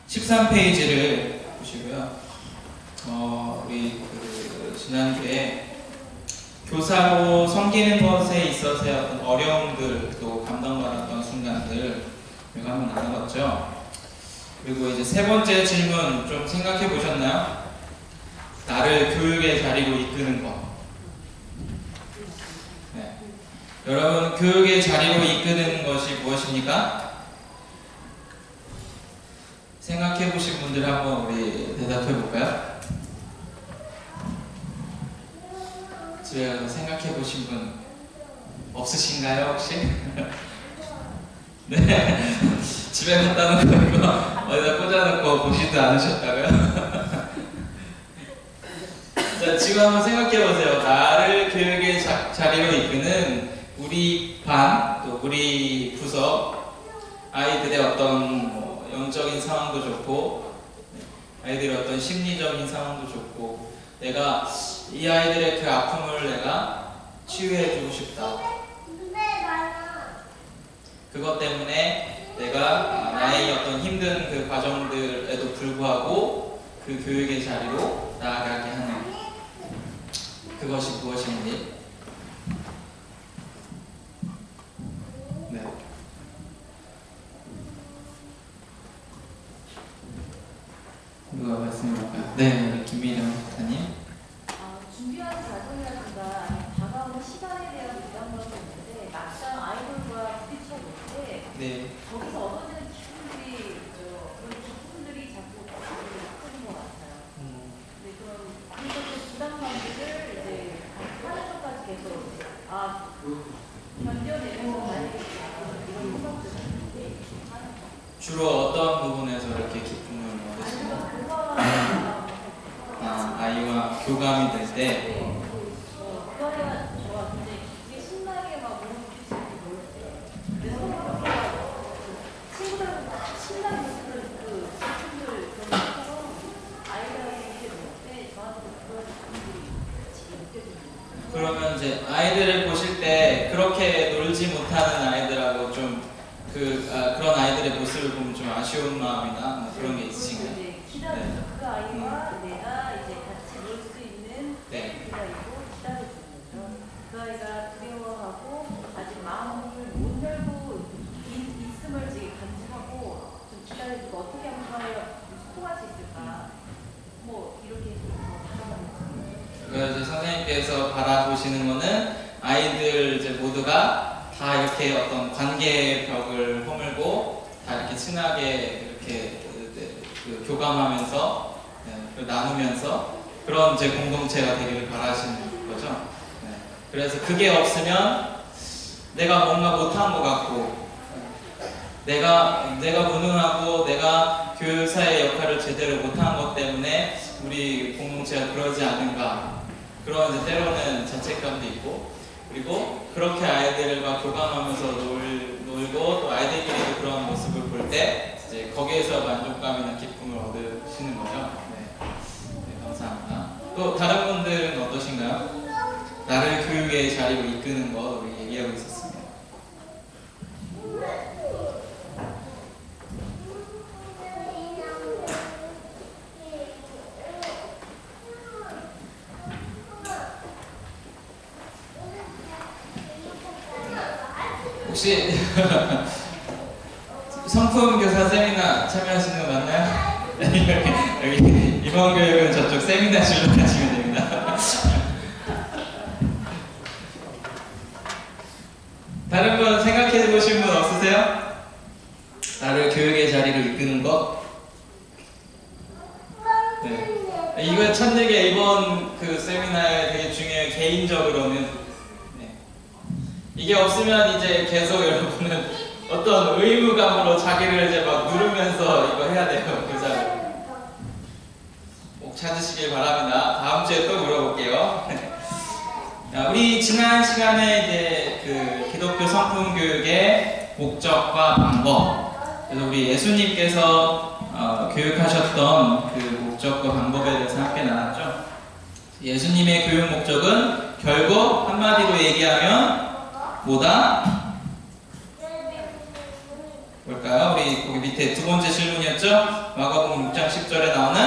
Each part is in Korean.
13페이지를 보시고요. 우리 지난주에 교사로 섬기는 것에 있어서의 어떤 어려움들, 또 감동받았던 순간들 이거 한번 나눠봤죠. 그리고 이제 세 번째 질문 좀 생각해 보셨나요? 나를 교육의 자리로 이끄는 것. 네. 여러분, 교육의 자리로 이끄는 것이 무엇입니까? 생각해 보신 분들 한번 우리 대답해 볼까요? 집에 가서 생각해 보신 분 없으신가요, 혹시? 네. 집에 갔다 놓고 이거 어디다 꽂아놓고 보시지도 않으셨다고요? 자, 지금 한번 생각해 보세요. 나를 교육의 자리로 이끄는 우리 반, 또 우리 부서 아이들의 어떤 영적인 상황도 좋고, 아이들의 어떤 심리적인 상황도 좋고, 내가 이 아이들의 그 아픔을 내가 치유해주고 싶다. 그것 때문에 내가 나의 어떤 힘든 그 과정들에도 불구하고 그 교육의 자리로 나아가게 하는 그것이 무엇인지. 네. 누가 말씀해볼까요? 네, 우리 김미령 박사님. 준비하는 과정이라든가 다가오는 시간에 대한 부담감도 있는데 막상 아이들과 부딪혀 볼 때 네. 거기서 얻어지는 기쁨들이 그런 기쁨들이 자꾸 크는 것 같아요. 근데 그래서 그 부담감들을 이제 하는 것까지 계속 견뎌내는 거 아니겠다 이런 생각들을 하는 거. 주로 어떤 부분에서 이렇게 기쁨을 얻으시나요? 아이와 교감이 될 때. 그 아이가 좋아. 근데 이게 신나게 막 몸을 부딪히고 놀 때. 그래서 친구들하고 신나게 놀 그 친구들 그런 것처럼 아이들하고 이렇게 놀 때 저한테도 그런 기분들이 지금 느껴집니다. 그러면 이제 아이들을 보실 때 그렇게 놀지 못하는 아이들하고 좀 그런 아이들의 모습을 보면 좀 아쉬운 마음이나 뭐 그런 게 있으신가요? 네, 기다려서 그 아이와 내가 이제 같이 놀 수 있는 기회가 있고 기다려주는 거죠. 그 아이가 두려워하고 아직 마음을 못 열고 있음을 지금 간직하고 좀 기다려주고 어떻게 하면 그 아이가 소통할 수 있을까? 뭐 이렇게 좀 더 바라보는 그래서 선생님께서 바라보시는 거는 아이들 이제 모두가 다 이렇게 어떤 관계의 벽을 허물고 다 이렇게 친하게 이렇게 교감하면서 나누면서 그런 이제 공동체가 되기를 바라시는 거죠. 네. 그래서 그게 없으면 내가 뭔가 못한 것 같고 내가 무능하고 내가 교사의 역할을 제대로 못한 것 때문에 우리 공동체가 그러지 않은가, 그런 이제 때로는 자책감도 있고, 그리고 그렇게 아이들과 교감하면서 놀고 또 아이들끼리도 그런 모습을 볼 때 이제 거기에서 만족감이나 기쁨을 얻으시는 거죠. 네, 감사합니다. 또 다른 분들은 어떠신가요? 나를 교육의 자리로 이끄는 거 우리 얘기하고 있었습니다. 혹시 성품교사 세미나 참여하시는 거 맞나요? 여기 이번 교육은 저쪽 세미나실로 가시면 됩니다. 다른 분 생각해 보신 분 없으세요? 나를 교육의 자리로 이끄는 것? 네. 이거 첫 얘기 이번 그 세미나에 되게 중요해요. 개인적으로는. 이게 없으면 이제 계속 여러분은 어떤 의무감으로 자기를 이제 막 누르면서 이거 해야 돼요, 교사를. 꼭 찾으시길 바랍니다. 다음 주에 또 물어볼게요. 우리 지난 시간에 이제 그 기독교 성품 교육의 목적과 방법, 그래서 우리 예수님께서 교육하셨던 그 목적과 방법에 대해서 함께 나눴죠. 예수님의 교육 목적은 결국 한마디로 얘기하면 뭐다? 볼까요? 우리 거기 밑에 두 번째 질문이었죠? 마가복음 6장 10절에 나오는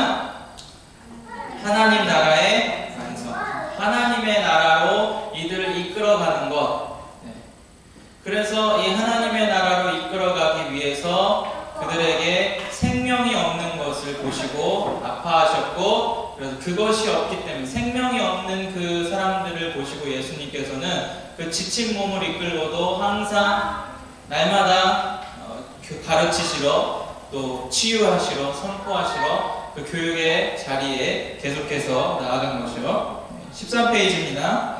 하나님 나라의 완성, 하나님의 나라로 이들을 이끌어가는 것. 네. 그래서 이 하나님의 나라로 이끌어가기 위해서 그들에게 생명이 없는 것을 보시고 아파하셨고, 그래서 그것이 없기 때문에 생명이 없는 그 사람들을 보시고 예수님께서는 그 지친 몸을 이끌고도 항상 날마다 가르치시러, 또 치유하시러, 선포하시러 그 교육의 자리에 계속해서 나아간 것이요. 13페이지입니다.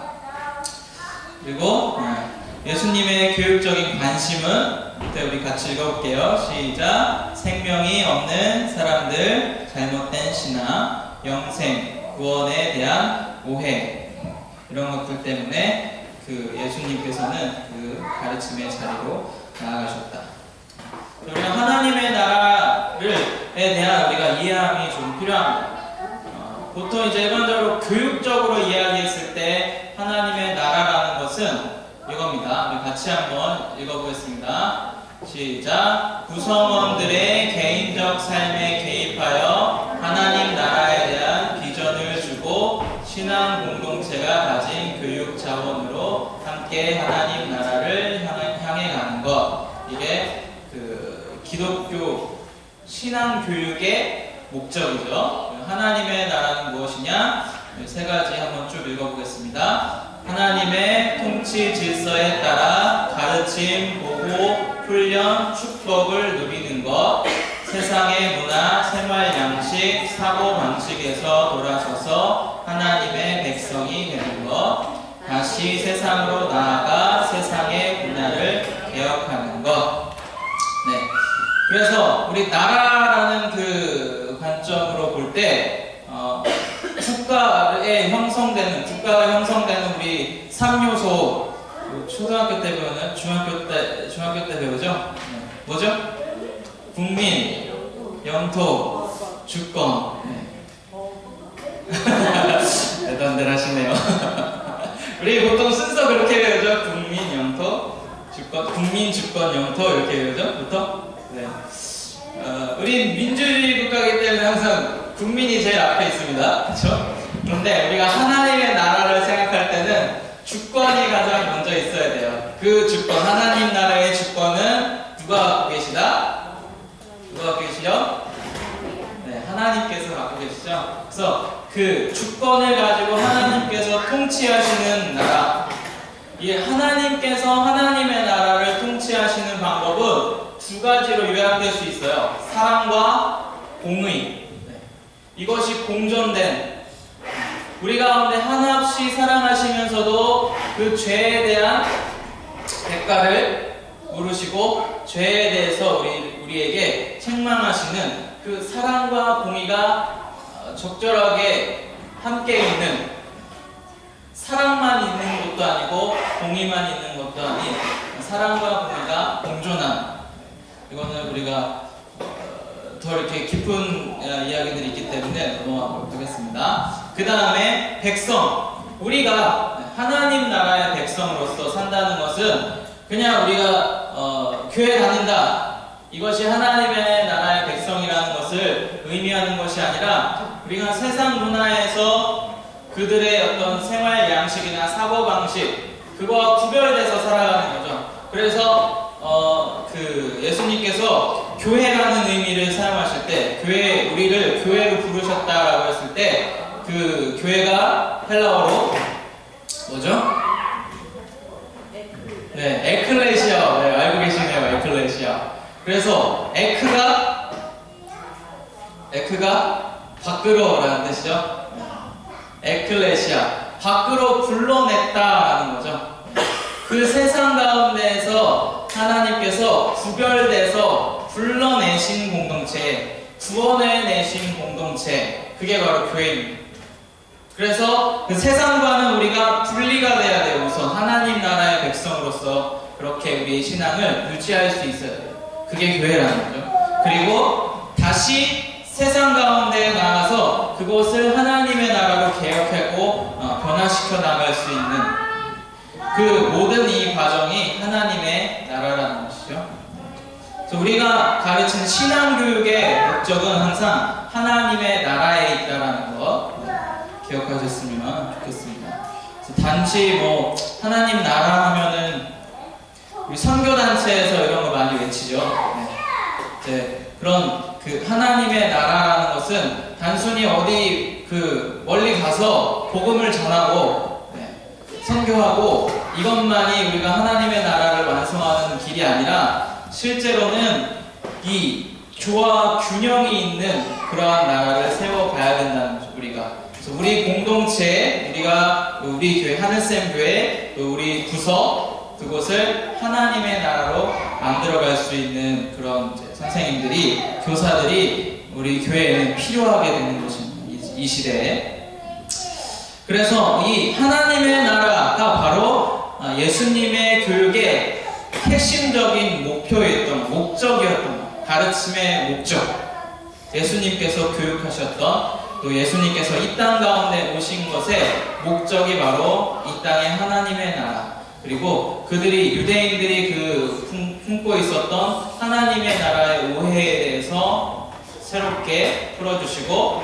그리고 예수님의 교육적인 관심은, 그때 우리 같이 읽어볼게요. 시작. 생명이 없는 사람들, 잘못된 신앙, 영생, 구원에 대한 오해, 이런 것들 때문에 그 예수님께서는 그 가르침의 자리로 나아가셨다. 우리가 하나님의 나라에 대한 우리가 이해함이 좀 필요합니다. 보통 이제 일반적으로 교육적으로 이야기했을 때 하나님의 나라라는 것은 이겁니다. 우리 같이 한번 읽어보겠습니다. 시작. 구성원들의 개인적 삶에 개입하여 하나님 나라에 대한 비전을 주고 신앙 공동체가 가진 교육 자원으로 함께 하나님 나라를 향해 가는 것. 이게 그 기독교 신앙 교육의 목적이죠. 하나님의 나라는 무엇이냐? 세 가지 한번 쭉 읽어보겠습니다. 하나님의 통치 질서에 따라 가르침, 보호, 훈련, 축복을 누리는 것, 세상의 문화, 생활 양식, 사고 방식에서 돌아서서 하나님의 백성이 되는 것, 다시 세상으로 나아가 세상의 문화를 개혁하는 것. 네. 그래서 우리 나라라는 그 관점으로 볼 때 국가가 형성되는 우리 3요소, 초등학교 때 배우는 중학교 때 배우죠? 네. 뭐죠? 국민, 영토, 주권. 네. 대단들 하시네요. 우리 보통 순서 그렇게 배우죠? 국민, 영토, 주권, 국민, 주권, 영토 이렇게 배우죠? 보통? 네. 우리 민주주의 국가이기 때문에 항상 국민이 제일 앞에 있습니다. 그렇죠? 그런데 우리가 하나님의 나라를 생각할 때는 주권이 가장 먼저 있어야 돼요. 그 주권, 하나님 나라의 주권은 누가 갖고 계시다? 누가 갖고 계시죠? 네, 하나님께서 갖고 계시죠? 그래서 그 주권을 가지고 하나님께서 통치하시는 나라, 이 하나님께서 하나님의 나라를 통치하시는 방법은 두 가지로 요약될 수 있어요. 사랑과 공의. 이것이 공존된, 우리 가운데 한없이 사랑하시면서도 그 죄에 대한 대가를 물으시고 죄에 대해서 우리에게 책망하시는 그 사랑과 공의가 적절하게 함께 있는, 사랑만 있는 것도 아니고 공의만 있는 것도 아닌 사랑과 공의가 공존한, 이거는 우리가 더 이렇게 깊은 이야기들이 있기 때문에 넘어가도록 하겠습니다. 그 다음에 백성. 우리가 하나님 나라의 백성으로서 산다는 것은 그냥 우리가 교회 다닌다, 이것이 하나님의 나라의 백성이라는 것을 의미하는 것이 아니라 우리가 세상 문화에서 그들의 어떤 생활 양식이나 사고방식, 그거와 구별돼서 살아가는 거죠. 그래서 그 예수님께서 교회라는 의미를 사용하실 때, 우리를 교회로 부르셨다라고 했을 때, 그 교회가 헬라어로 뭐죠? 네, 에클레시아. 네, 알고 계시네요, 에클레시아. 그래서 에크가 밖으로라는 뜻이죠. 에클레시아, 밖으로 불러냈다라는 거죠. 그 세상 가운데에서 하나님께서 구별돼서 불러내신 공동체, 구원해 내신 공동체, 그게 바로 교회입니다. 그래서 그 세상과는 우리가 분리가 돼야 돼요. 우선 하나님 나라의 백성으로서 그렇게 우리의 신앙을 유지할 수 있어야 돼요. 그게 교회라는 거죠. 그리고 다시 세상 가운데 나가서 그곳을 하나님의 나라로 개혁하고 변화시켜 나갈 수 있는 그 모든 이 과정이 하나님의 나라라는 것이죠. 그래서 우리가 가르치는 신앙교육의 목적은 항상 하나님의 나라에 있다는 것 기억하셨으면 좋겠습니다. 그래서 단지 뭐 하나님 나라 하면은 우리 선교단체에서 이런 거 많이 외치죠. 이제 그런 그 하나님의 나라라는 것은 단순히 어디 그 멀리 가서 복음을 전하고 선교하고 이것만이 우리가 하나님의 나라를 완성하는 길이 아니라 실제로는 이 조화 균형이 있는 그러한 나라를 세워가야 된다는 거죠. 우리가 그래서 우리 공동체, 우리 교회 하늘샘 교회, 우리 부서 그곳을 하나님의 나라로 만들어갈 수 있는 그런 이제 선생님들이, 교사들이 우리 교회에는 필요하게 되는 것입니다. 이 시대에. 그래서 이 하나님의 나라가 바로 예수님의 교육의 핵심적인 목적이었던 가르침의 목적. 예수님께서 교육하셨던 또 예수님께서 이 땅 가운데 오신 것의 목적이 바로 이 땅의 하나님의 나라. 그리고 그들이 유대인들이 품고 있었던 하나님의 나라의 오해에 대해서 새롭게 풀어주시고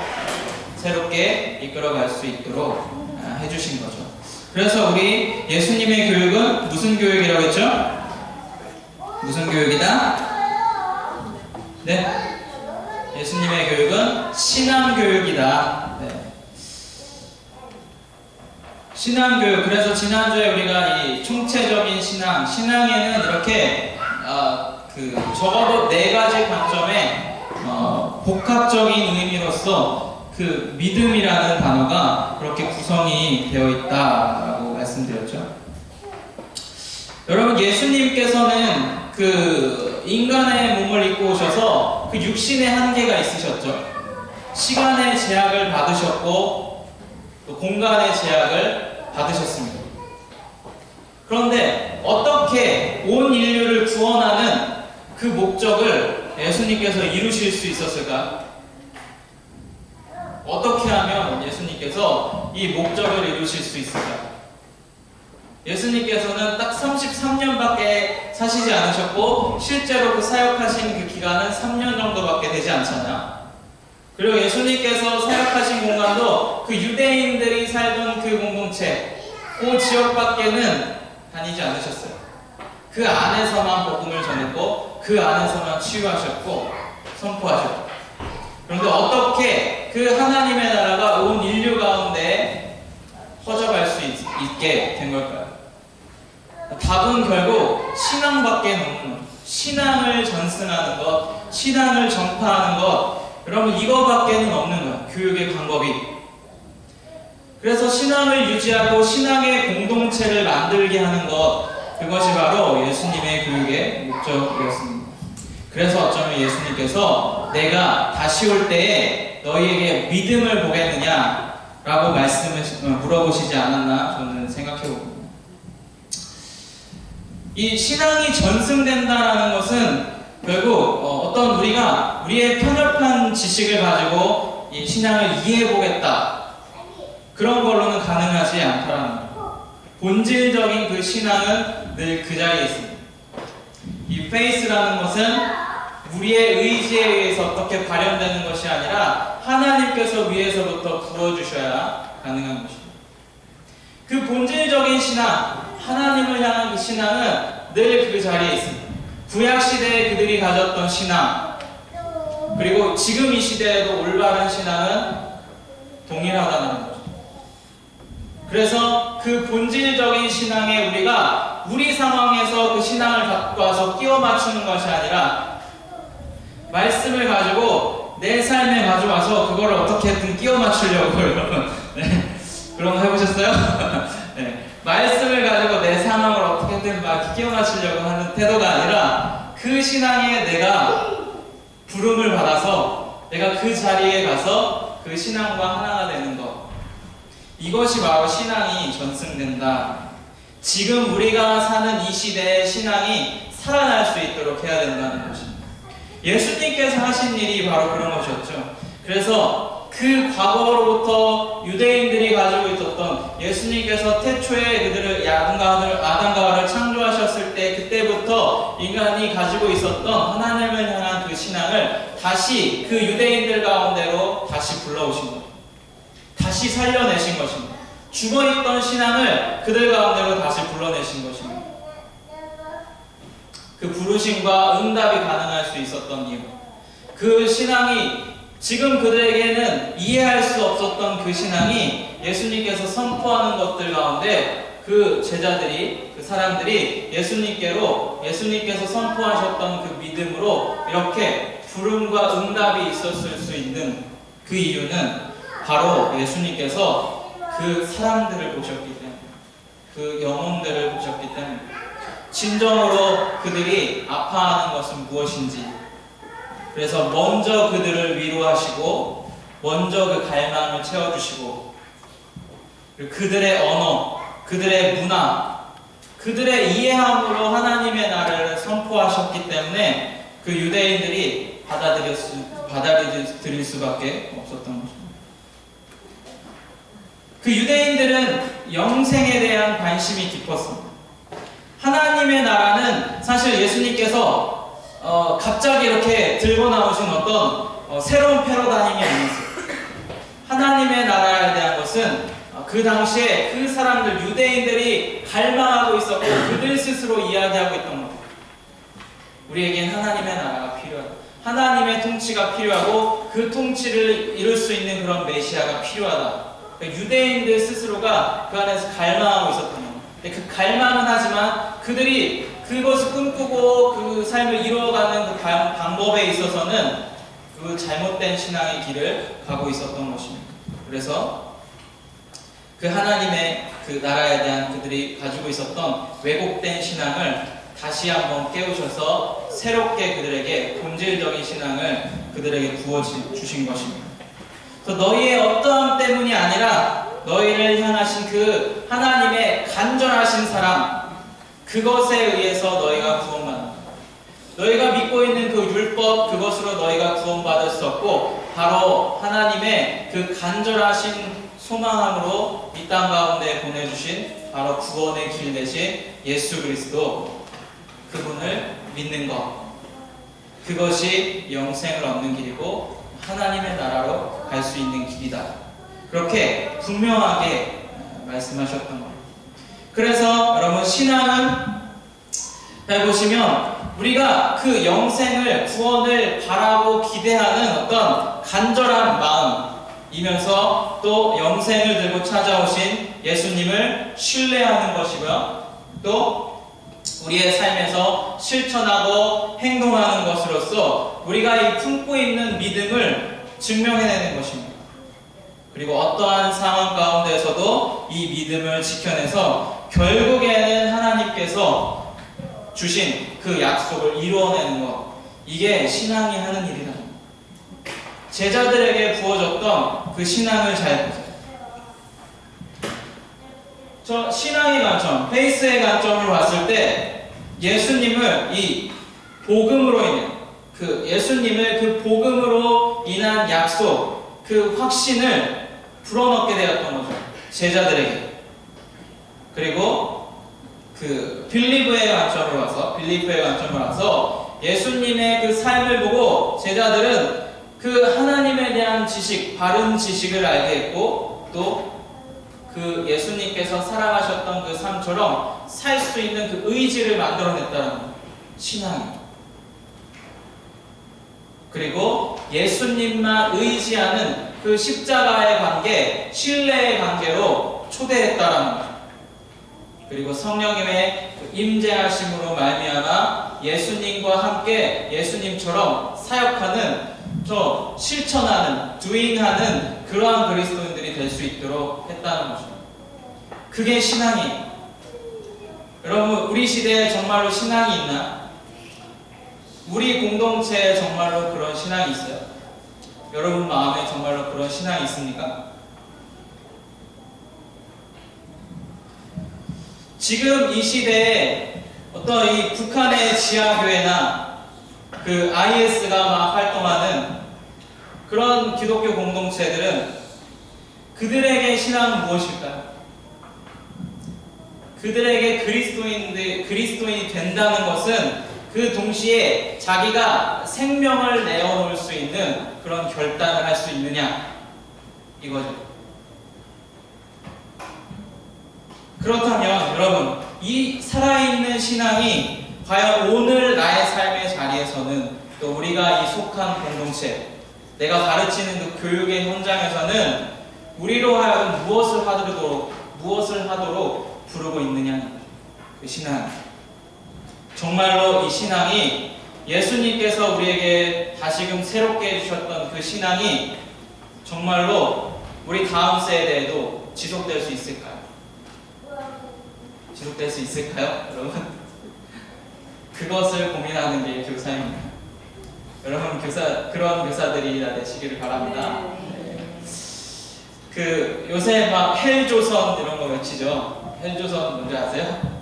새롭게 이끌어갈 수 있도록 해주신 거죠. 그래서 우리 예수님의 교육은 무슨 교육이라고 했죠? 무슨 교육이다? 네? 예수님의 교육은 신앙교육이다. 네. 신앙교육. 그래서 지난주에 우리가 이 총체적인 신앙에는 이렇게 적어도 4가지 관점의 복합적인 의미로서 그 믿음이라는 단어가 그렇게 구성이 되어 있다라고 말씀드렸죠. 여러분, 예수님께서는 그 인간의 몸을 입고 오셔서 그 육신의 한계가 있으셨죠. 시간의 제약을 받으셨고 또 공간의 제약을 받으셨습니다. 그런데 어떻게 온 인류를 구원하는 그 목적을 예수님께서 이루실 수 있었을까? 어떻게 하면 예수님께서 이 목적을 이루실 수 있을까? 예수님께서는 딱 33년밖에 사시지 않으셨고 실제로 그 사역하신 그 기간은 3년 정도밖에 되지 않잖아요. 그리고 예수님께서 사역하신 공간도 그 유대인들이 살던 그 공동체, 그 지역밖에는 다니지 않으셨어요. 그 안에서만 복음을 전했고 그 안에서만 치유하셨고 선포하셨고. 그런데 어떻게 그 하나님의 나라가 온 인류 가운데 퍼져갈 수 있게 된 걸까요? 답은 결국 신앙밖에 없는 거예요. 신앙을 전승하는 것, 신앙을 전파하는 것, 여러분 이거밖에는 없는 거예요. 교육의 방법이. 그래서 신앙을 유지하고 신앙의 공동체를 만들게 하는 것, 그것이 바로 예수님의 교육의 목적이었습니다. 그래서 어쩌면 예수님께서 내가 다시 올 때에 너희에게 믿음을 보겠느냐 라고 물어보시지 않았나 저는 생각해봅니다. 이 신앙이 전승된다라는 것은 결국 어떤 우리의 편협한 지식을 가지고 이 신앙을 이해해보겠다 그런 걸로는 가능하지 않다라는 거예요. 본질적인 그 신앙은 늘 그 자리에 있습니다. 이 faith라는 것은 우리의 의지에 의해서 어떻게 발현되는 것이 아니라 하나님께서 위에서부터 부어주셔야 가능한 것입니다. 그 본질적인 신앙, 하나님을 향한 그 신앙은 늘 그 자리에 있습니다. 구약시대에 그들이 가졌던 신앙, 그리고 지금 이 시대에도 올바른 신앙은 동일하다는 거죠. 그래서 그 본질적인 신앙에 우리가 우리 상황에서 그 신앙을 갖고 와서 끼워 맞추는 것이 아니라 말씀을 가지고 내 삶에 가져와서 그걸 어떻게든 끼워 맞추려고 여러분 그런 거 해보셨어요? 네. 말씀을 가지고 내 상황을 어떻게든 막 끼워 맞추려고 하는 태도가 아니라 그 신앙에 내가 부름을 받아서 내가 그 자리에 가서 그 신앙과 하나가 되는 것, 이것이 바로 신앙이 전승된다. 지금 우리가 사는 이 시대의 신앙이 살아날 수 있도록 해야 된다는 것입니다. 예수님께서 하신 일이 바로 그런 것이었죠. 그래서 그 과거로부터 유대인들이 가지고 있었던 예수님께서 태초에 그들을 아담과 하와를 창조하셨을 때 그때부터 이 인간이 가지고 있었던 하나님을 향한 그 신앙을 다시 그 유대인들 가운데로 다시 불러오신 거예요. 다시 살려내신 것입니다. 죽어있던 신앙을 그들 가운데로 다시 불러내신 것입니다. 그 부르심과 응답이 가능할 수 있었던 이유, 그 신앙이 지금 그들에게는 이해할 수 없었던 그 신앙이 예수님께서 선포하는 것들 가운데 그 제자들이, 그 사람들이 예수님께서 선포하셨던 그 믿음으로 이렇게 부름과 응답이 있었을 수 있는 그 이유는 바로 예수님께서 그 사람들을 보셨기 때문에, 그 영혼들을 보셨기 때문에, 진정으로 그들이 아파하는 것은 무엇인지, 그래서 먼저 그들을 위로하시고 먼저 그 갈망을 채워주시고, 그들의 언어, 그들의 문화, 그들의 이해함으로 하나님의 나라를 선포하셨기 때문에 그 유대인들이 받아들일 수밖에 없었던 것입니다. 그 유대인들은 영생에 대한 관심이 깊었습니다. 하나님의 나라는 사실 예수님께서 갑자기 이렇게 들고 나오신 어떤 새로운 패러다임이 아니었어요. 하나님의 나라에 대한 것은 그 당시에 그 사람들, 유대인들이 갈망하고 있었고 그들 스스로 이야기하고 있던 겁니다. 우리에겐 하나님의 나라가 필요하다. 하나님의 통치가 필요하고 그 통치를 이룰 수 있는 그런 메시아가 필요하다. 그러니까 유대인들 스스로가 그 안에서 갈망하고 있었던 겁니다. 그 갈망은 하지만 그들이 그것을 꿈꾸고 그 삶을 이루어가는 그 방법에 있어서는 그 잘못된 신앙의 길을 가고 있었던 것입니다. 그래서 그 하나님의 그 나라에 대한 그들이 가지고 있었던 왜곡된 신앙을 다시 한번 깨우셔서 새롭게 그들에게 본질적인 신앙을 그들에게 부어주신 것입니다. 그래서 너희의 어떠함 때문이 아니라 너희를 향하신 그 하나님의 간절하신 사랑, 그것에 의해서 너희가 구원받는다. 너희가 믿고 있는 그 율법, 그것으로 너희가 구원받을 수 없고 바로 하나님의 그 간절하신 소망함으로 이 땅 가운데 보내주신 바로 구원의 길 대신 예수 그리스도, 그분을 믿는 것, 그것이 영생을 얻는 길이고 하나님의 나라로 갈 수 있는 길이다. 그렇게 분명하게 말씀하셨던 겁니다. 그래서 여러분, 신앙은 잘 보시면 우리가 그 영생을, 구원을 바라고 기대하는 어떤 간절한 마음이면서 또 영생을 들고 찾아오신 예수님을 신뢰하는 것이고요. 또 우리의 삶에서 실천하고 행동하는 것으로서 우리가 이 품고 있는 믿음을 증명해내는 것입니다. 그리고 어떠한 상황 가운데서도 이 믿음을 지켜내서 결국에는 하나님께서 주신 그 약속을 이루어내는 것, 이게 신앙이 하는 일이다. 제자들에게 부어졌던 그 신앙을 잘 보세요. 저 신앙의 관점, 페이스의 관점으로 봤을 때 예수님을 이 복음으로 인해, 예수님을 그 복음으로 인한 약속, 그 확신을 불어넣게 되었던 거죠. 제자들에게. 그리고 빌리프의 관점으로 와서 예수님의 그 삶을 보고 제자들은 그 하나님에 대한 지식, 바른 지식을 알게 했고 또 그 예수님께서 살아가셨던 그 삶처럼 살 수 있는 그 의지를 만들어냈다는 신앙이. 그리고 예수님만 의지하는 그 십자가의 관계, 신뢰의 관계로 초대했다라는 거죠. 그리고 성령님의 임재하심으로 말미암아 예수님과 함께 예수님처럼 사역하는, 실천하는, doing하는 그러한 그리스도인들이 될 수 있도록 했다는 거죠. 그게 신앙이에요. 여러분, 우리 시대에 정말로 신앙이 있나? 우리 공동체에 정말로 그런 신앙이 있어요? 여러분 마음에 정말로 그런 신앙이 있습니까? 지금 이 시대에 어떤 이 북한의 지하교회나 그 IS가 막 활동하는 그런 기독교 공동체들은 그들에게 신앙은 무엇일까요? 그들에게 그리스도인이 된다는 것은 그 그 동시에 자기가 생명을 내어놓을 수 있는 그런 결단을 할 수 있느냐 이거죠. 그렇다면 여러분, 이 살아있는 신앙이 과연 오늘 나의 삶의 자리에서는, 또 우리가 이 속한 공동체, 내가 가르치는 그 교육의 현장에서는 우리로 하여금 무엇을 하도록 부르고 있느냐, 그 신앙. 정말로 이 신앙이 예수님께서 우리에게 다시금 새롭게 해주셨던 그 신앙이 정말로 우리 다음 세대에도 지속될 수 있을까요? 지속될 수 있을까요, 여러분? 그것을 고민하는 게 교사입니다. 여러분, 그런 교사들이 다 되시기를 바랍니다. 그 요새 막 헬조선 이런 거 외치죠. 헬조선 뭔지 아세요?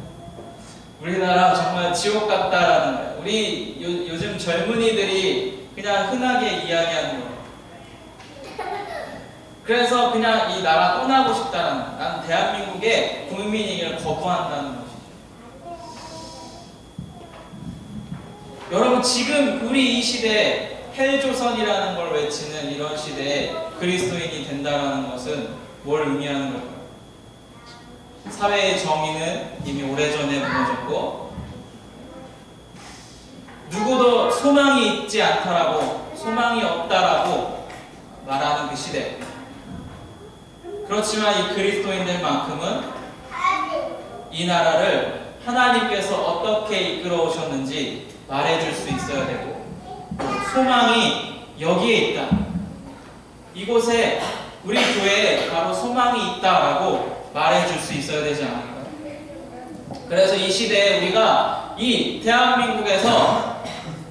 우리나라 정말 지옥 같다라는 거예요. 우리 요즘 젊은이들이 그냥 흔하게 이야기하는 거예요. 그래서 그냥 이 나라 떠나고 싶다는, 난 대한민국의 국민이기를 거부한다는 것이죠. 여러분, 지금 우리 이 시대에 헬조선이라는 걸 외치는 이런 시대에 그리스도인이 된다는 것은 뭘 의미하는 걸까요? 사회의 정의는 이미 오래전에 무너졌고, 누구도 소망이 있지 않다라고, 소망이 없다라고 말하는 그 시대. 그렇지만 이 그리스도인들만큼은 이 나라를 하나님께서 어떻게 이끌어 오셨는지 말해줄 수 있어야 되고, 소망이 여기에 있다, 이곳에 우리 교회에 바로 소망이 있다라고 말해줄 수 있어야 되지 않을까요? 그래서 이 시대에 우리가 이 대한민국에서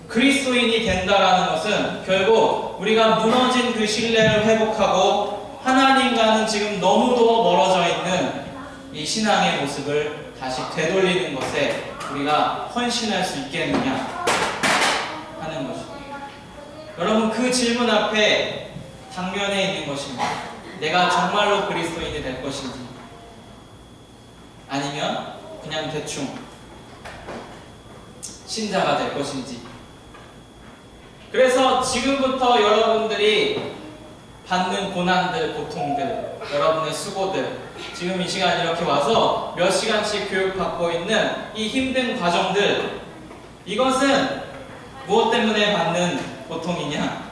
그리스도인이 된다라는 것은 결국 우리가 무너진 그 신뢰를 회복하고 하나님과는 지금 너무도 멀어져 있는 이 신앙의 모습을 다시 되돌리는 것에 우리가 헌신할 수 있겠느냐 하는 것입니다. 여러분, 그 질문 앞에 당면에 있는 것입니다. 내가 정말로 그리스도인이 될 것인지, 아니면 그냥 대충 신자가 될 것인지. 그래서 지금부터 여러분들이 받는 고난들, 고통들, 여러분의 수고들, 지금 이 시간 이렇게 와서 몇 시간씩 교육받고 있는 이 힘든 과정들, 이것은 무엇 때문에 받는 고통이냐?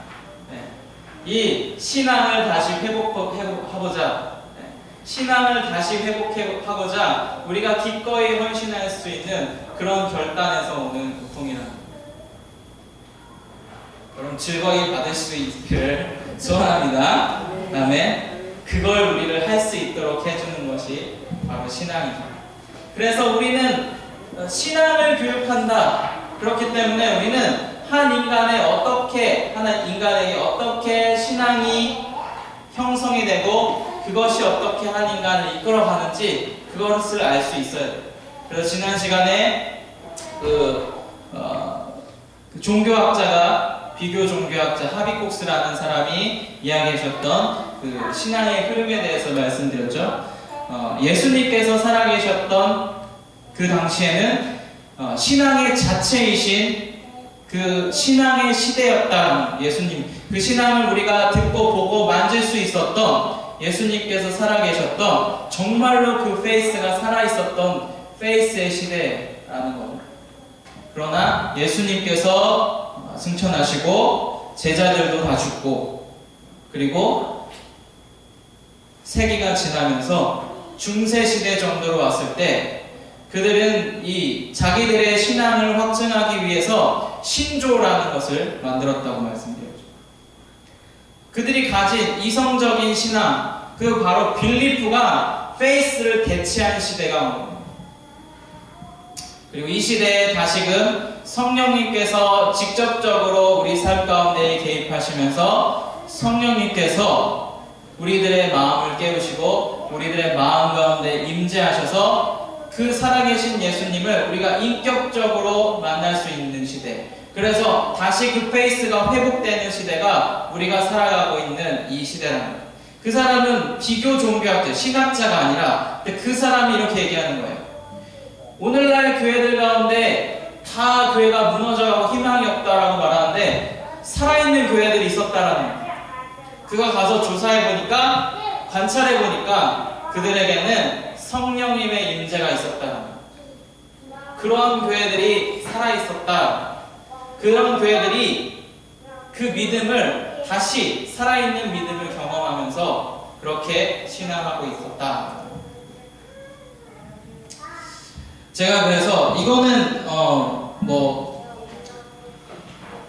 이 신앙을 다시 회복하고자, 신앙을 다시 회복하고자 우리가 기꺼이 헌신할 수 있는 그런 결단에서 오는 고통이라는 거예요. 여러분, 즐거이 받을 수 있기를 소원합니다. 그 다음에 그걸 우리를 할 수 있도록 해주는 것이 바로 신앙이다. 그래서 우리는 신앙을 교육한다. 그렇기 때문에 우리는 한 인간에게 어떻게 신앙이 형성이 되고 그것이 어떻게 한 인간을 이끌어가는지 그것을 알 수 있어야 돼요. 그래서 지난 시간에 비교 종교학자 하비콕스라는 사람이 이야기하셨던 그 신앙의 흐름에 대해서 말씀드렸죠. 예수님께서 살아계셨던 그 당시에는 신앙의 자체이신 그 신앙의 시대였다는, 예수님, 그 신앙을 우리가 듣고 보고 만질 수 있었던, 예수님께서 살아계셨던 정말로 그 페이스가 살아있었던 페이스의 시대라는 거죠. 그러나 예수님께서 승천하시고 제자들도 다 죽고, 그리고 세기가 지나면서 중세시대 정도로 왔을 때 그들은 이 자기들의 신앙을 확증하기 위해서 신조라는 것을 만들었다고 말씀드렸죠. 그들이 가진 이성적인 신앙, 그 바로 빌리프가 페이스를 대체한 시대가 온 겁니다. 그리고 이 시대에 다시금 성령님께서 직접적으로 우리 삶 가운데 개입하시면서 성령님께서 우리들의 마음을 깨우시고 우리들의 마음 가운데 임재하셔서 그 살아계신 예수님을 우리가 인격적으로 만날 수 있는 시대, 그래서 다시 그 페이스가 회복되는 시대가 우리가 살아가고 있는 이 시대라는 거예요. 그 사람은 비교 종교학자, 신학자가 아니라 그 사람이 이렇게 얘기하는 거예요. 오늘날 교회들 가운데 다 교회가 무너져가고 희망이 없다라고 말하는데 살아있는 교회들이 있었다라는 거예요. 그가 가서 조사해보니까, 관찰해보니까 그들에게는 성령님의 임재가 있었다는 거예요. 그런 교회들이 살아있었다. 그런 교회들이 그 믿음을 다시 살아있는 믿음을 경험하면서 그렇게 신앙하고 있었다. 제가 그래서 이거는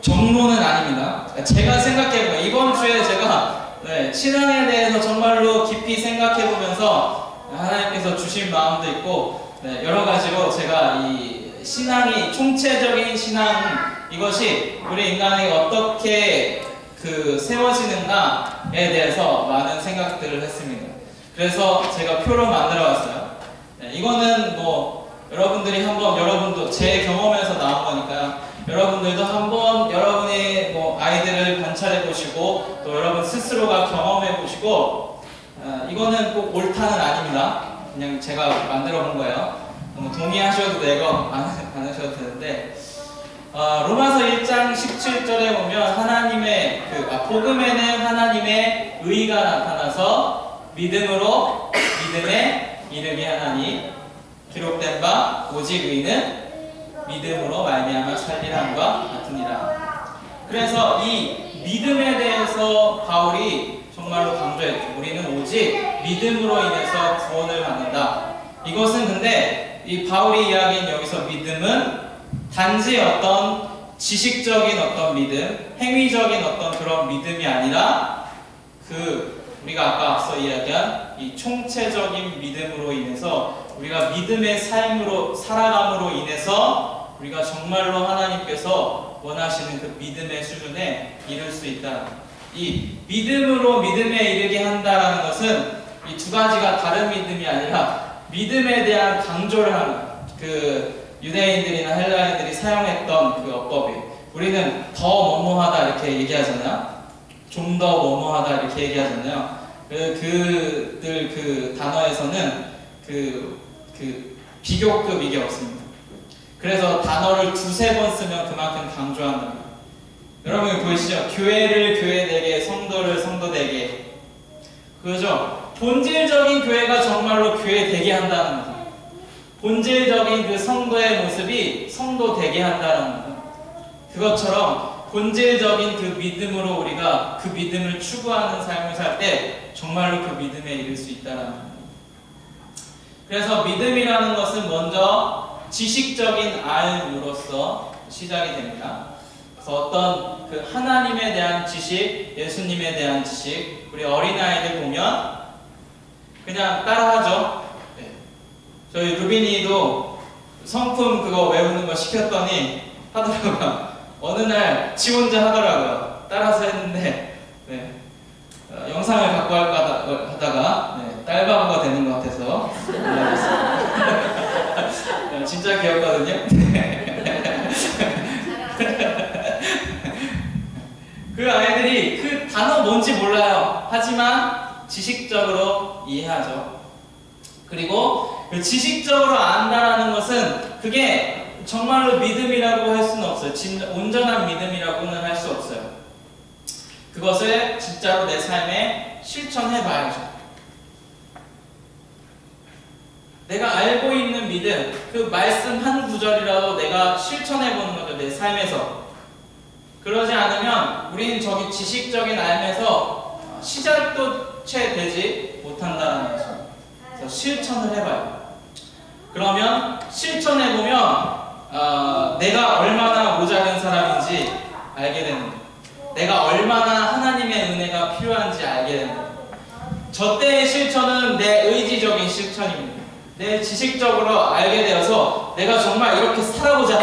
정론은 아닙니다. 제가 생각해보면 이번 주에 제가 신앙에 대해서 정말로 깊이 생각해보면서 하나님께서 주신 마음도 있고 여러 가지로 제가 이 신앙이 총체적인 신앙 이것이 우리 인간에게 어떻게 세워지는가에 대해서 많은 생각들을 했습니다. 그래서 제가 표로 만들어왔어요. 이거는 여러분들이 한번 여러분도 제 경험에서 나온 거니까 여러분들도 한번 여러분의 아이들을 관찰해 보시고 또 여러분 스스로가 경험해 보시고 이거는 꼭 옳다는 아닙니다. 그냥 제가 만들어 본 거예요. 동의하셔도 되고 안 하셔도 되는데 로마서 1장 17절에 보면 복음에는 하나님의 의가 나타나서 믿음으로 믿음의 이름이 하나니 기록된 바 오직 의는 믿음으로 말미암아 살리람과 같으니라. 그래서 이 믿음에 대해서 바울이 정말로 강조했죠. 우리는 오직 믿음으로 인해서 구원을 받는다. 이것은 근데 이 바울이 이야기한 여기서 믿음은 단지 어떤 지식적인 어떤 믿음, 행위적인 어떤 그런 믿음이 아니라 우리가 아까 앞서 이야기한 이 총체적인 믿음으로 인해서 우리가 믿음의 삶으로 살아감으로 인해서 우리가 정말로 하나님께서 원하시는 그 믿음의 수준에 이를 수 있다. 이 믿음으로 믿음에 이르게 한다라는 것은 이 두 가지가 다른 믿음이 아니라 믿음에 대한 강조를 하는 유대인들이나 헬라인들이 사용했던 그 어법이 우리는 더 뭐뭐하다 이렇게 얘기하잖아요. 좀 더 뭐뭐하다 이렇게 얘기하잖아요. 그들 단어에서는 비교급 이게 없습니다. 그래서 단어를 두세 번 쓰면 그만큼 강조한답니다. 여러분 보이시죠? 교회를 교회되게, 성도를 성도되게. 그죠? 본질적인 교회가 정말로 교회되게 한다는 거죠. 본질적인 그 성도의 모습이 성도되게 한다는 거죠. 그것처럼 본질적인 그 믿음으로 우리가 그 믿음을 추구하는 삶을 살 때 정말로 그 믿음에 이를 수 있다는 거죠. 그래서 믿음이라는 것은 먼저 지식적인 알므로써 시작이 됩니다. 그래서 어떤 그 하나님에 대한 지식, 예수님에 대한 지식, 우리 어린아이들 보면 그냥 따라하죠. 네. 저희 루빈이도 성품 그거 외우는 거 시켰더니 하더라고요. 어느 날 지 혼자 하더라고요. 따라서 했는데 영상을 갖고 할까 하다가 딸바보가 되는 것 같아서 올라갔어요. 진짜 귀엽거든요. 그 아이들이 그 단어 뭔지 몰라요. 하지만 지식적으로 이해하죠. 그리고 그 지식적으로 안다라는 것은 그게 정말로 믿음이라고 할 수는 없어요. 온전한 믿음이라고는 할 수 없어요. 그것을 진짜로 내 삶에 실천해봐야죠. 내가 알고 있는 믿음, 그 말씀 한 구절이라도 내가 실천해보는 거죠. 내 삶에서. 그러지 않으면 우리는 저기 지식적인 알면서 시작도 채 되지 못한다는 거죠. 그래서 실천을 해봐요. 그러면 실천해보면 내가 얼마나 모자른 사람인지 알게 되는 거예요. 내가 얼마나 하나님의 은혜가 필요한지 알게 되는 거예요. 저 때의 실천은 내 의지적인 실천입니다. 내 지식적으로 알게 되어서 내가 정말 이렇게 살아보자.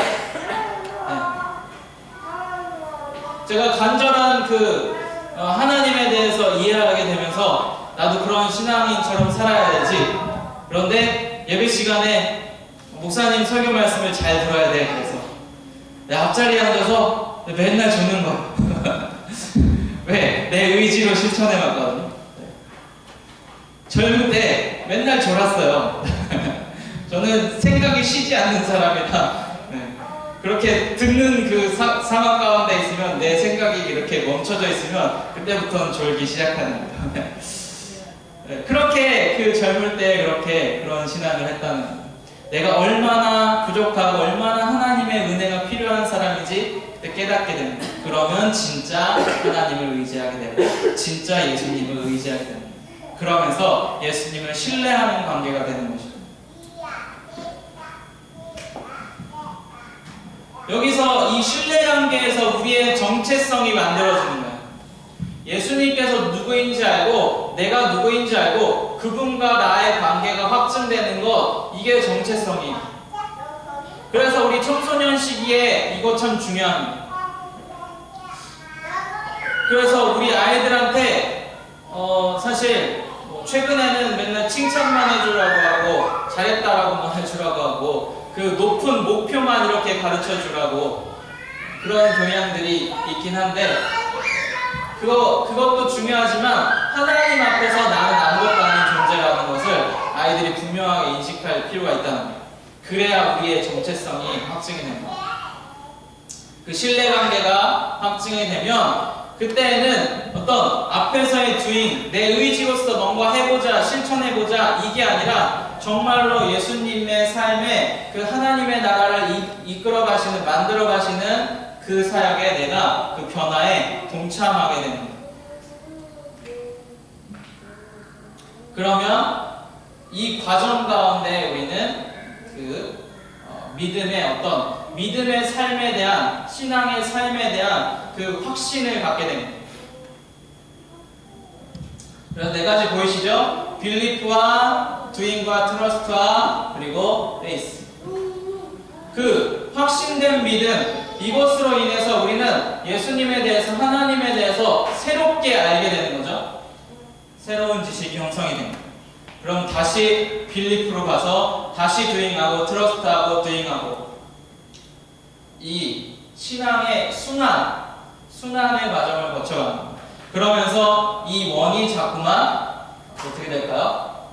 제가 간절한 하나님에 대해서 이해하게 되면서 나도 그런 신앙인처럼 살아야 되지. 그런데 예배 시간에 목사님 설교 말씀을 잘 들어야 돼. 그래서 내 앞자리에 앉아서 맨날 조는 거야. 왜? 내 의지로 실천해봤거든요. 젊을 때 맨날 졸았어요. 저는 생각이 쉬지 않는 사람이라 그렇게 듣는 그 상황 가운데 있으면 내 생각이 이렇게 멈춰져 있으면 그때부터는 졸기 시작하는 거예요. 네, 그렇게 그 젊을 때 그렇게 그런 신앙을 했다는 거예요. 내가 얼마나 부족하고 얼마나 하나님의 은혜가 필요한 사람인지 그때 깨닫게 됩니다. 그러면 진짜 하나님을 의지하게 되고 진짜 예수님을 의지하게 됩니다. 그러면서 예수님을 신뢰하는 관계가 되는 것입니다. 여기서 이 신뢰 관계에서 우리의 정체성이 만들어지는 거예요. 예수님께서 누구인지 알고 내가 누구인지 알고 그분과 나의 관계가 확증되는 것, 이게 정체성이에요. 그래서 우리 청소년 시기에 이거 참 중요합니다. 그래서 우리 아이들한테 사실 최근에는 맨날 칭찬만 해주라고 하고 잘했다라고만 해주라고 하고 그 높은 목표만 이렇게 가르쳐 주라고 그런 경향들이 있긴 한데 그것도 중요하지만 하나님 앞에서 나는 아무것도 아닌 존재라는 것을 아이들이 분명하게 인식할 필요가 있다는 거예요. 그래야 우리의 정체성이 확증이 됩니다. 그 신뢰관계가 확증이 되면 그때는 어떤 앞에서의 doing, 내 의지로서 뭔가 해보자, 실천해보자 이게 아니라 정말로 예수님의 삶에 그 하나님의 나라를 이끌어 가시는, 만들어 가시는 그 사역에 내가 그 변화에 동참하게 됩니다. 그러면 이 과정 가운데 우리는 그 믿음의 삶에 대한, 신앙의 삶에 대한 그 확신을 갖게 됩니다. 그래서 네 가지 보이시죠? 빌리프와 doing과 trust와 그리고 faith. 그 확신된 믿음, 이것으로 인해서 우리는 예수님에 대해서, 하나님에 대해서 새롭게 알게 되는 거죠. 새로운 지식이 형성이 됩니다. 그럼 다시 빌리프로 가서 다시 doing하고 trust하고 doing하고 이 신앙의 순환의 과정을 거쳐갑니다. 그러면서 이 원이 자꾸만 어떻게 될까요?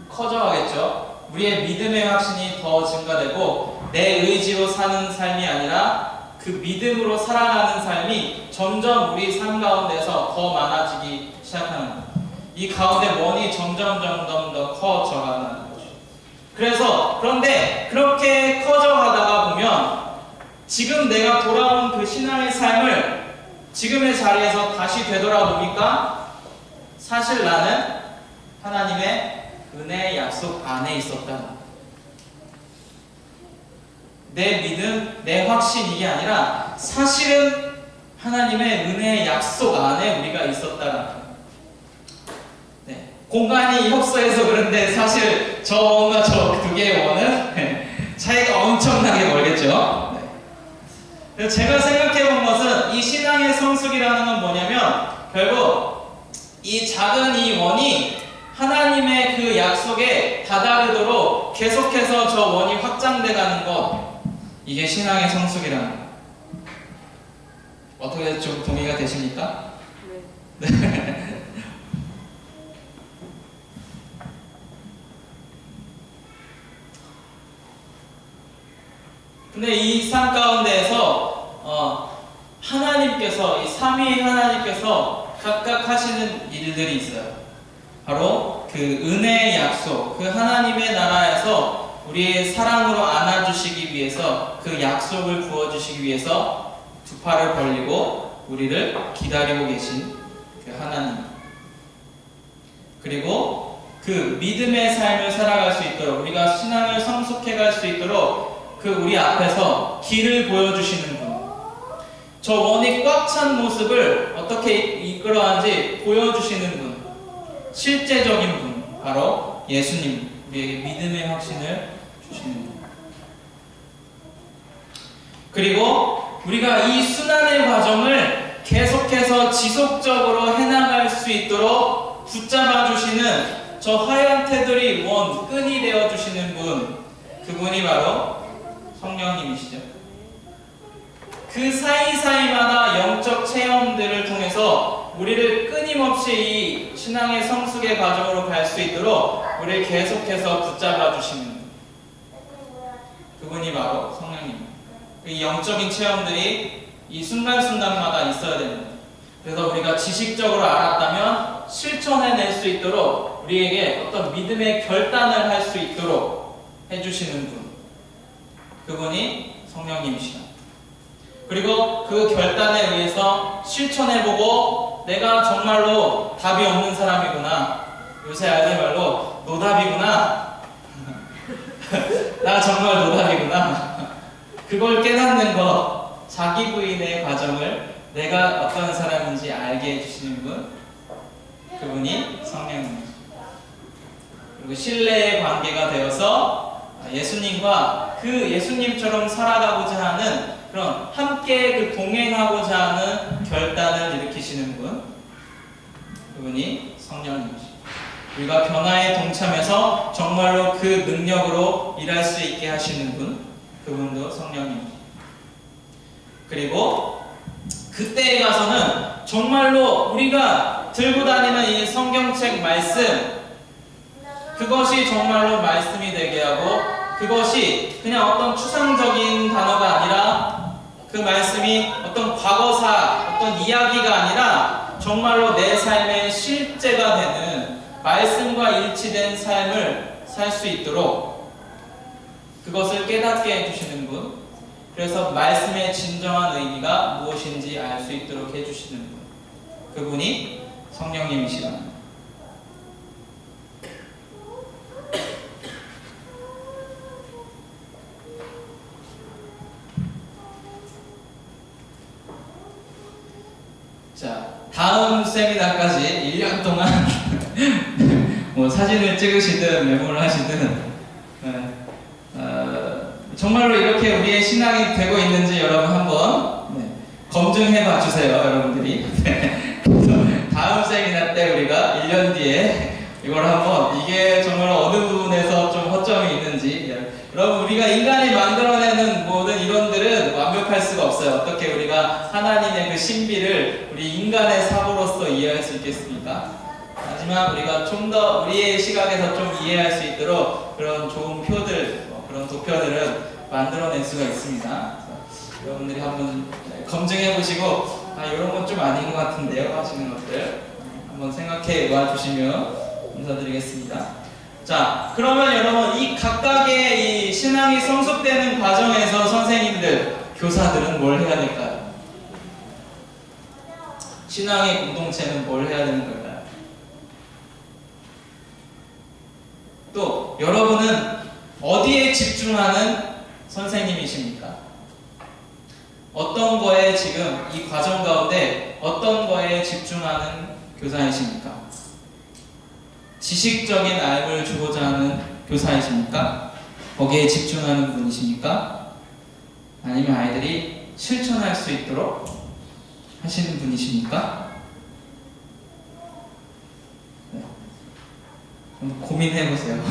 커져가겠죠. 우리의 믿음의 확신이 더 증가되고 내 의지로 사는 삶이 아니라 그 믿음으로 살아가는 삶이 점점 우리 삶 가운데서 더 많아지기 시작하는 거예요. 이 가운데 원이 점점 더 커져가는 거죠. 그런데 그렇게 커져가다가 보면 지금 내가 돌아온 그 신앙의 삶을 지금의 자리에서 다시 되돌아보니까 사실 나는 하나님의 은혜의 약속 안에 있었다. 내 믿음, 내 확신 이게 아니라 사실은 하나님의 은혜의 약속 안에 우리가 있었다라는 네. 공간이 협소해서 그런데 사실 저 원과 저 두 개의 원은 차이가 엄청나게 멀겠죠. 네. 제가 생각해 본 것은 이 신앙의 성숙이라는 건 뭐냐면 결국 이 작은 이 원이 하나님의 그 약속에 다다르도록 계속해서 저 원이 확장돼 가는 것, 이게 신앙의 성숙이라는 것. 어떻게 좀 동의가 되십니까? 네. 근데 이 삶 가운데에서 하나님께서, 이 삼위의 하나님께서 각각 하시는 일들이 있어요. 바로 그 은혜의 약속, 그 하나님의 나라에서 우리의 사랑으로 안아주시기 위해서, 그 약속을 부어주시기 위해서 두 팔을 벌리고 우리를 기다리고 계신 그 하나님. 그리고 그 믿음의 삶을 살아갈 수 있도록, 우리가 신앙을 성숙해 갈 수 있도록 그 우리 앞에서 길을 보여주시는 분. 저 원이 꽉 찬 모습을 어떻게 이끌어가는지 보여주시는 분. 실제적인 분, 바로 예수님, 우리에게 믿음의 확신을 주시는 분. 그리고 우리가 이 순환의 과정을 계속해서 지속적으로 해나갈 수 있도록 붙잡아 주시는 저 하얀 테두리 원, 끈이 되어 주시는 분, 그분이 바로 성령님이시죠. 그 사이사이마다 영적 체험들을 통해서 우리를 끊임없이 이 신앙의 성숙의 과정으로 갈 수 있도록 우리를 계속해서 붙잡아 주시는 그분이 바로 성령님. 이 영적인 체험들이 이 순간순간마다 있어야 됩니다. 그래서 우리가 지식적으로 알았다면 실천해낼 수 있도록 우리에게 어떤 믿음의 결단을 할 수 있도록 해주시는 분, 그분이 성령님이시다. 그리고 그 결단에 의해서 실천해보고 내가 정말로 답이 없는 사람이구나, 요새 알던 말로 노답이구나, 나 정말 노답이구나, 그걸 깨닫는 것, 자기 부인의 과정을 내가 어떤 사람인지 알게 해주시는 분, 그분이 성령님이십니다. 그리고 신뢰의 관계가 되어서 예수님과 그 예수님처럼 살아가고자 하는 그런 함께 그 동행하고자 하는 결단을 일으키시는 분, 그분이 성령님이십니다. 우리가 변화에 동참해서 정말로 그 능력으로 일할 수 있게 하시는 분, 그분도 성령님입니다. 그리고 그때에 가서는 정말로 우리가 들고 다니는 이 성경책 말씀, 그것이 정말로 말씀이 되게 하고, 그것이 그냥 어떤 추상적인 단어가 아니라 그 말씀이 어떤 과거사, 어떤 이야기가 아니라 정말로 내 삶의 실제가 되는 말씀과 일치된 삶을 살 수 있도록 그것을 깨닫게 해주시는 분, 그래서 말씀의 진정한 의미가 무엇인지 알 수 있도록 해주시는 분, 그분이 성령님이시다. 자, 다음 세미나까지 1년 동안 뭐 사진을 찍으시든 메모를 하시든 정말로 이렇게 우리의 신앙이 되고 있는지 여러분 한번 검증해 봐 주세요, 여러분들이. 다음 세미나 때 우리가 1년 뒤에 이걸 한번, 이게 정말 어느 부분에서 좀 허점이 있는지, 여러분 우리가 인간이 만들어내는 모든 이론들은 완벽할 수가 없어요. 어떻게 우리가 하나님의 그 신비를 우리 인간의 사고로서 이해할 수 있겠습니까? 하지만 우리가 좀 더 우리의 시각에서 좀 이해할 수 있도록 그런 좋은 표들, 그런 도표들은 만들어낼 수가 있습니다. 여러분들이 한번 검증해 보시고, 이런 건 좀 아닌 것 같은데요 하시는 것들 한번 생각해 와 주시면 감사드리겠습니다. 자, 그러면 여러분 이 각각의 이 신앙이 성숙되는 과정에서 선생님들, 교사들은 뭘 해야 될까요? 신앙의 공동체는 뭘 해야 되는 걸까요? 또 여러분은 어디에 집중하는 선생님이십니까? 어떤 거에 지금 이 과정 가운데 어떤 거에 집중하는 교사이십니까? 지식적인 알을 주고자 하는 교사이십니까? 거기에 집중하는 분이십니까? 아니면 아이들이 실천할 수 있도록 하시는 분이십니까? 네. 한번 고민해보세요.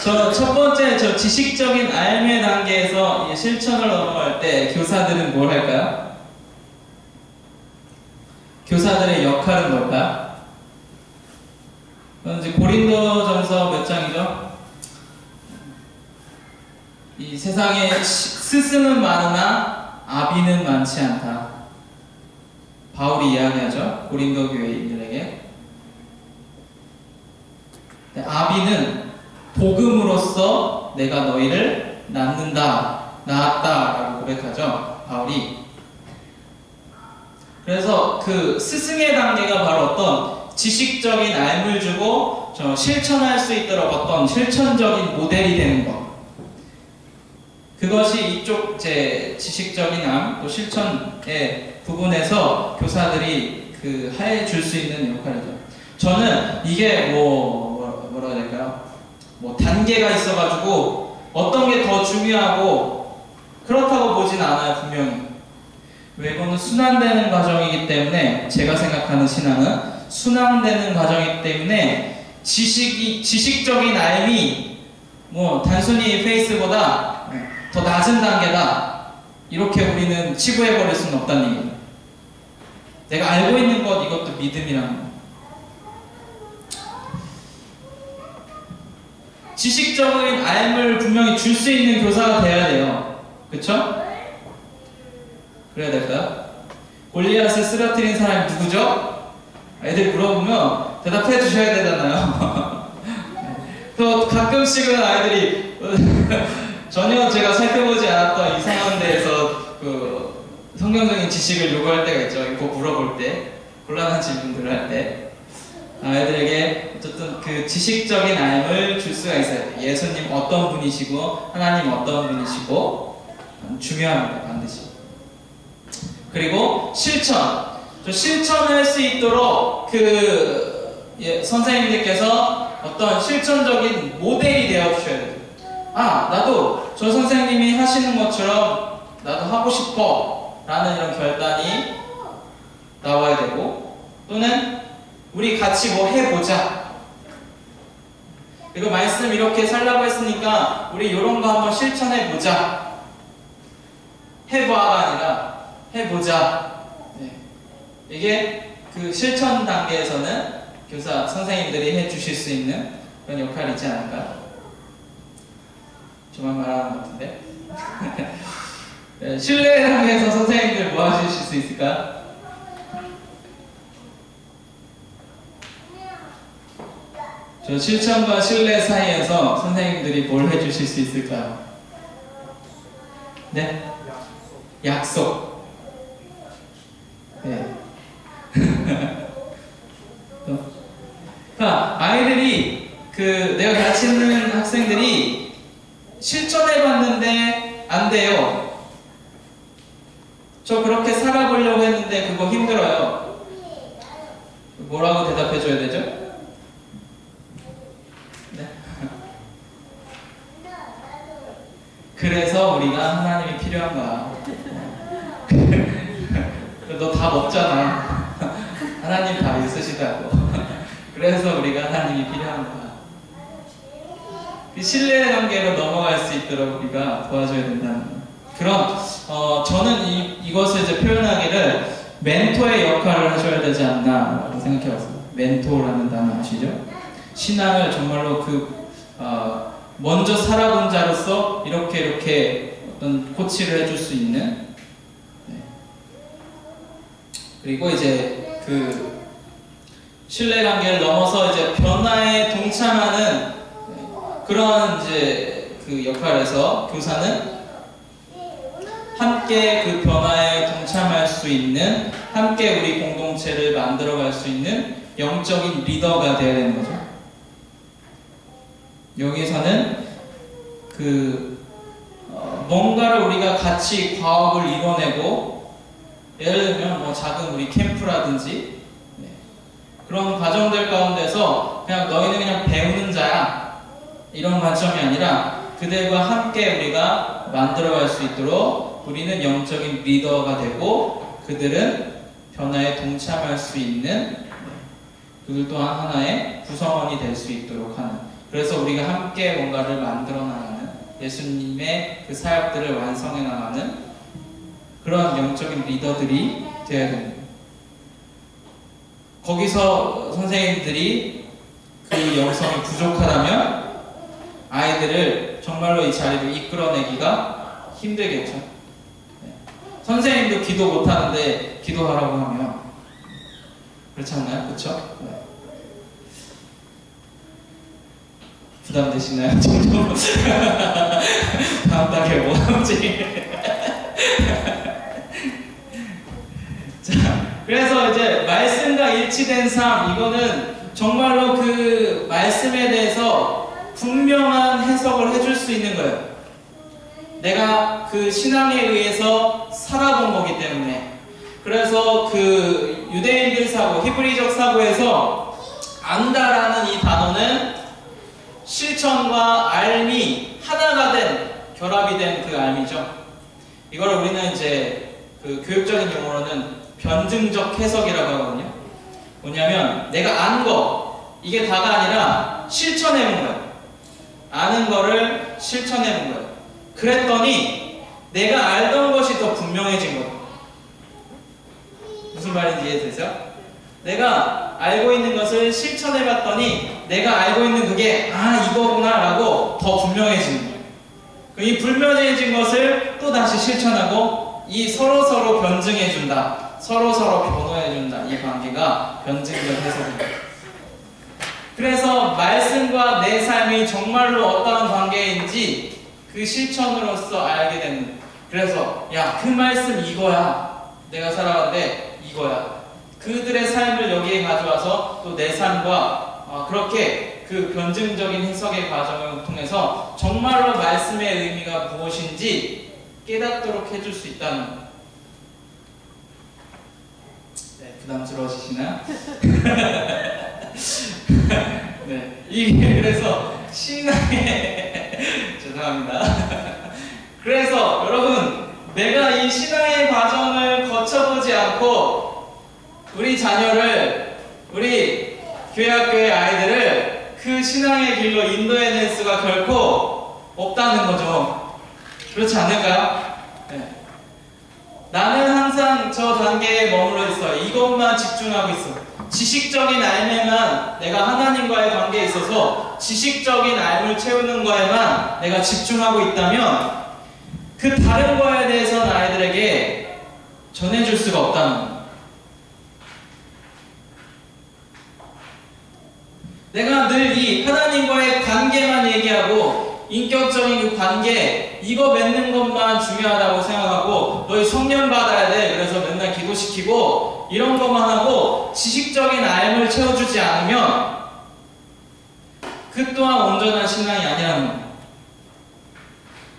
첫 번째, 지식적인 알매 단계에서 실천을 넘어갈 때 교사들은 뭘 할까요? 교사들의 역할은 뭘까요? 이제 고린도전서 몇 장이죠? 이 세상에 스승은 많으나 아비는 많지 않다. 바울이 이야기하죠, 고린도 교회인들에게. 아비는 복음으로써 내가 너희를 낳았다라고 고백하죠, 바울이. 그래서 그 스승의 단계가 바로 어떤 지식적인 알을 주고 실천할 수 있도록 어떤 실천적인 모델이 되는 것. 그것이 이쪽 지식적인 알, 또 실천의 부분에서 교사들이 해줄 수 있는 역할이죠. 저는 이게 뭐라고 해야 될까요? 단계가 있어가지고 어떤 게 더 중요하고 그렇다고 보진 않아요, 분명히. 왜? 이거는 순환되는 과정이기 때문에, 제가 생각하는 신앙은 순환되는 과정이기 때문에 지식적인 알미 단순히 페이스보다 더 낮은 단계다, 이렇게 우리는 치부해버릴 수는 없다는 얘기예요. 내가 알고 있는 것, 이것도 믿음이라는 거. 지식적인 알을 분명히 줄 수 있는 교사가 돼야 돼요. 그쵸? 그래야 될까요? 골리앗을 쓰러뜨린 사람이 누구죠? 애들 물어보면 대답해 주셔야 되잖아요. 또 가끔씩은 아이들이 전혀 제가 살펴보지 않았던 이상한 데에서 그 성경적인 지식을 요구할 때가 있죠. 이거 물어볼 때, 곤란한 질문들을 할 때. 아이들에게 어쨌든 그 지식적인 알을 줄 수가 있어야 돼요. 예수님 어떤 분이시고, 하나님 어떤 분이시고, 중요합니다, 반드시. 그리고 실천. 실천할 수 있도록 선생님들께서 어떤 실천적인 모델이 되어 주셔야 돼요. 아, 나도 저 선생님이 하시는 것처럼 나도 하고 싶어 라는 이런 결단이 나와야 되고, 또는 우리 같이 뭐 해보자. 그리고 말씀 이렇게 살라고 했으니까 우리 이런 거 한번 실천해보자. 해봐가 아니라 해보자. 네. 이게 그 실천 단계에서는 교사, 선생님들이 해주실 수 있는 그런 역할이 있지 않을까? 저만 말하는 것 같은데. 네, 신뢰 단계에서 선생님들 뭐 하실 수 있을까? 저 실천과 신뢰 사이에서 선생님들이 뭘 해주실 수 있을까요? 네? 약속. 네. 그러니까 아이들이 내가 가르치는 학생들이 실천해봤는데 안 돼요. 저 그렇게 살아보려고 했는데 그거 힘들어요. 뭐라고 대답해줘야 되죠? 네. 그래서 우리가 하나님이 필요한 거야. 너 다 먹잖아. 하나님 다 있으시다고. 그래서 우리가 하나님이 필요한 거야. 그 신뢰 단계로 넘어갈 수 있도록 우리가 도와줘야 된다는 거야. 그런 저는 이것을 이제 표현하기를 멘토의 역할을 하셔야 되지 않나라고 생각해봤습니다. 멘토라는 단어 아시죠? 신앙을 정말로 먼저 살아본 자로서 이렇게 어떤 코치를 해줄 수 있는. 네. 그리고 이제 신뢰 관계를 넘어서 이제 변화에 동참하는 그런 이제 역할에서 교사는 함께 그 변화에 동참할 수 있는, 함께 우리 공동체를 만들어갈 수 있는 영적인 리더가 되어야 되는 거죠. 여기서는 뭔가를 우리가 같이 과업을 이뤄내고, 예를 들면 뭐 작은 우리 캠프라든지 그런 과정들 가운데서 그냥 너희는 그냥 배우는 자야 이런 관점이 아니라 그들과 함께 우리가 만들어갈 수 있도록 우리는 영적인 리더가 되고 그들은 변화에 동참할 수 있는, 그들 또한 하나의 구성원이 될 수 있도록 하는, 그래서 우리가 함께 뭔가를 만들어 나가는, 예수님의 그 사역들을 완성해 나가는 그런 영적인 리더들이 되어야 됩니다. 거기서 선생님들이 그 영성이 부족하다면 아이들을 정말로 이 자리로 이끌어내기가 힘들겠죠. 네. 선생님도 기도 못하는데 기도하라고 하면 그렇지 않나요? 그렇죠? 네. 부담되시나요? 다음 단계 뭐 하지? 자, 그래서 이제 말씀과 일치된 삶, 이거는 정말로 그 말씀에 대해서 분명한 해석을 해줄 수 있는 거예요. 내가 그 신앙에 의해서 살아본 거기 때문에. 그래서 그 유대인들 사고, 히브리적 사고에서 안다라는 이 단어는 실천과 알미 하나가 된, 결합이 된 그 알미죠. 이걸 우리는 이제 그 교육적인 용어로는 변증적 해석이라고 하거든요. 뭐냐면 내가 안 거, 이게 다가 아니라 실천해본 거예요. 아는 거를 실천해본 거예요. 그랬더니 내가 알던 것이 더 분명해진 거예요. 무슨 말인지 이해되세요? 내가 내가 알고 있는 것을 실천해 봤더니 내가 알고 있는 그게 이거구나 라고 더 분명해지는 거예요. 이 불명해진 것을 또 다시 실천하고 이 서로서로 변증해 준다. 서로서로 변호해 준다. 이 관계가 변증적 해석입니다. 그래서 말씀과 내 삶이 정말로 어떠한 관계인지 그 실천으로서 알게 되는 거예요. 그래서 야, 그 말씀 이거야. 내가 살아가는데 이거야. 그들의 삶을 여기에 가져와서 또 내 삶과 그렇게 그 변증적인 해석의 과정을 통해서 정말로 말씀의 의미가 무엇인지 깨닫도록 해줄 수 있다는 거예요. 네, 부담스러워지시나요? 네, 이게 그래서 신앙의 죄송합니다. 그래서 여러분, 내가 이 신앙의 과정을 거쳐보지 않고 우리 자녀를, 우리 교회학교의 아이들을 그 신앙의 길로 인도해낼 수가 결코 없다는 거죠. 그렇지 않을까요? 네. 나는 항상 저 단계에 머물러 있어. 이것만 집중하고 있어. 지식적인 알매만, 내가 하나님과의 관계에 있어서 지식적인 알을 채우는 거에만 내가 집중하고 있다면 그 다른 거에 대해서는 아이들에게 전해줄 수가 없다는 거예요. 내가 늘 이 하나님과의 관계만 얘기하고 인격적인 그 관계, 이거 맺는 것만 중요하다고 생각하고 너희 성령 받아야 돼. 그래서 맨날 기도시키고 이런 것만 하고 지식적인 알을 채워주지 않으면 그 또한 온전한 신앙이 아니라는 거예요.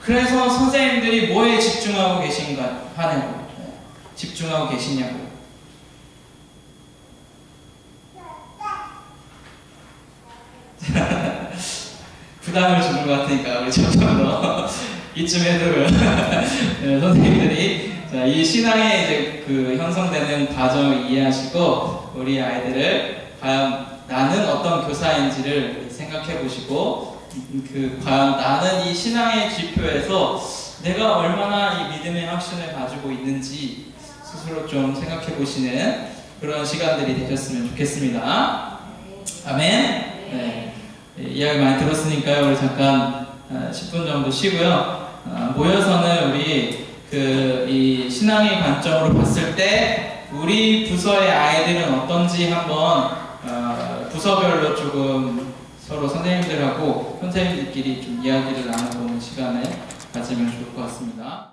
그래서 선생님들이 뭐에 집중하고 계신가 하는 거예요. 집중하고 계시냐고. 부담을 주는 것 같으니까 우리 점점 더 이쯤 해두고요. 네, 선생님들이 이 신앙의 이제 그 형성되는 과정을 이해하시고 우리 아이들을 과연 나는 어떤 교사인지를 생각해 보시고 그 과연 나는 이 신앙의 지표에서 내가 얼마나 이 믿음의 확신을 가지고 있는지 스스로 좀 생각해 보시는 그런 시간들이 되셨으면 좋겠습니다. 아멘. 네. 이야기 많이 들었으니까요. 우리 잠깐 10분 정도 쉬고요. 모여서는 우리 이 신앙의 관점으로 봤을 때 우리 부서의 아이들은 어떤지 한번 부서별로 조금 서로 선생님들하고 선생님들끼리 좀 이야기를 나눠보는 시간을 가지면 좋을 것 같습니다.